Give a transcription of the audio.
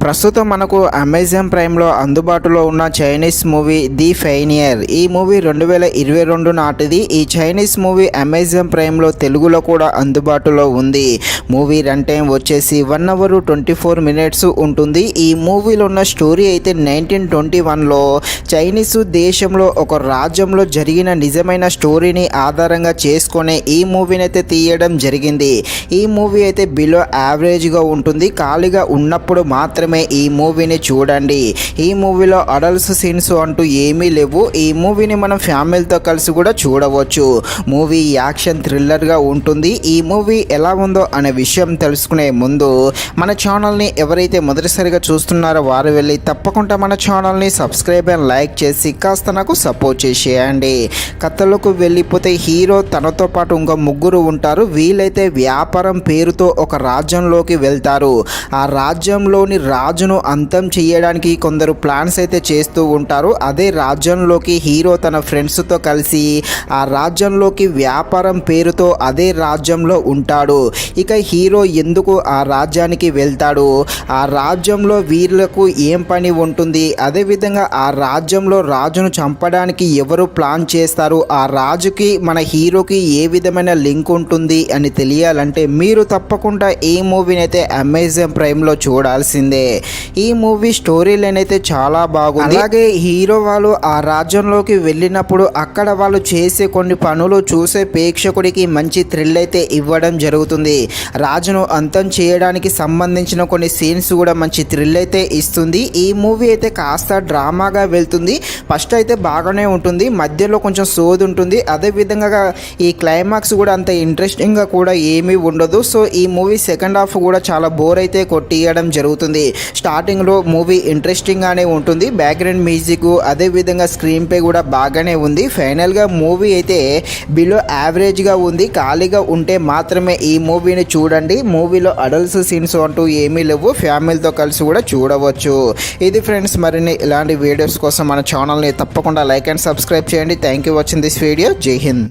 ప్రస్తుతం మనకు అమెజాన్ ప్రైమ్లో అందుబాటులో ఉన్న చైనీస్ మూవీ ది ఫెయినియర్. ఈ మూవీ 2022 నాటిది. ఈ చైనీస్ మూవీ అమెజాన్ ప్రైమ్లో తెలుగులో కూడా అందుబాటులో ఉంది. మూవీ రన్ టైం వచ్చేసి 1 hour 24 minutes ఉంటుంది. ఈ మూవీలో ఉన్న స్టోరీ అయితే 1921లో చైనీస్ దేశంలో ఒక రాజ్యంలో జరిగిన నిజమైన స్టోరీని ఆధారంగా చేసుకునే ఈ మూవీని అయితే తీయడం జరిగింది. ఈ మూవీ అయితే బిలో యావరేజ్గా ఉంటుంది. ఖాళీగా ఉన్నప్పుడు మాత్రమే ఈ మూవీని చూడండి. ఈ మూవీలో అడల్ట్స్ సీన్స్ అంటూ ఏమీ లేవు. ఈ మూవీని మనం ఫ్యామిలీతో కలిసి కూడా చూడవచ్చు. మూవీ యాక్షన్ థ్రిల్లర్గా ఉంటుంది. ఈ మూవీ ఎలా ఉందో అనే విషయం తెలుసుకునే ముందు మన ఛానల్ని ఎవరైతే మొదటిసారిగా చూస్తున్నారో వారు వెళ్ళి తప్పకుండా మన ఛానల్ని సబ్స్క్రైబ్ అండ్ లైక్ చేసి కాస్త నాకు సపోర్ట్ చేసేయండి. కథలకు వెళ్ళిపోతే హీరో తనతో పాటు ఇంకా ముగ్గురు ఉంటారు. వీలైతే వ్యాపారం పేరుతో ఒక రాజ్యంలోకి వెళ్తారు. ఆ రాజ్యంలోని రాజును అంతం చేయడానికి కొందరు ప్లాన్స్ అయితే చేస్తూ ఉంటారు. అదే రాజ్యంలోకి హీరో తన ఫ్రెండ్స్తో కలిసి ఆ రాజ్యంలోకి వ్యాపారం పేరుతో అదే రాజ్యంలో ఉంటాడు. ఇక హీరో ఎందుకు ఆ రాజ్యానికి వెళ్తాడు, ఆ రాజ్యంలో వీళ్ళకు ఏం పని ఉంటుంది, అదేవిధంగా ఆ రాజ్యంలో రాజును చంపడానికి ఎవరు ప్లాన్ చేస్తారు, ఆ రాజుకి మన హీరోకి ఏ విధమైన లింక్ ఉంటుంది అని తెలియాలంటే మీరు తప్పకుండా ఈ మూవీని అయితే అమెజాన్ ప్రైమ్లో చూడాల్సిందే. ఈ మూవీ స్టోరీ లైన్ అయితే చాలా బాగుంది. అలాగే హీరో వాళ్ళు ఆ రాజ్యంలోకి వెళ్ళినప్పుడు అక్కడ వాళ్ళు చేసే కొన్ని పనులు చూసే ప్రేక్షకుడికి మంచి థ్రిల్ అయితే ఇవ్వడం జరుగుతుంది. రాజును అంతం చేయడానికి సంబంధించిన కొన్ని సీన్స్ కూడా మంచి థ్రిల్ అయితే ఇస్తుంది. ఈ మూవీ అయితే కాస్త డ్రామాగా వెళ్తుంది. ఫస్ట్ అయితే బాగానే ఉంటుంది, మధ్యలో కొంచెం సోది ఉంటుంది. అదేవిధంగా ఈ క్లైమాక్స్ కూడా అంత ఇంట్రెస్టింగ్గా కూడా ఏమీ ఉండదు. సో ఈ మూవీ సెకండ్ హాఫ్ కూడా చాలా బోర్ అయితే కొట్టియడం జరుగుతుంది. స్టార్టింగ్లో మూవీ ఇంట్రెస్టింగ్గానే ఉంటుంది. బ్యాక్గ్రౌండ్ మ్యూజిక్ అదేవిధంగా స్క్రీన్ ప్లే కూడా బాగానే ఉంది. ఫైనల్గా మూవీ అయితే బిలో యావరేజ్గా ఉంది. ఖాళీగా ఉంటే మాత్రమే ఈ మూవీని చూడండి. మూవీలో అడల్ట్స్ సీన్స్ అంటూ ఏమీ లేవు. ఫ్యామిలీతో కలిసి కూడా చూడవచ్చు. ఇది ఫ్రెండ్స్, మరిన్ని ఇలాంటి వీడియోస్ కోసం మన ఛానల్ని తప్పకుండా లైక్ అండ్ సబ్స్క్రైబ్ చేయండి. Thank you watching this video. జై హింద్.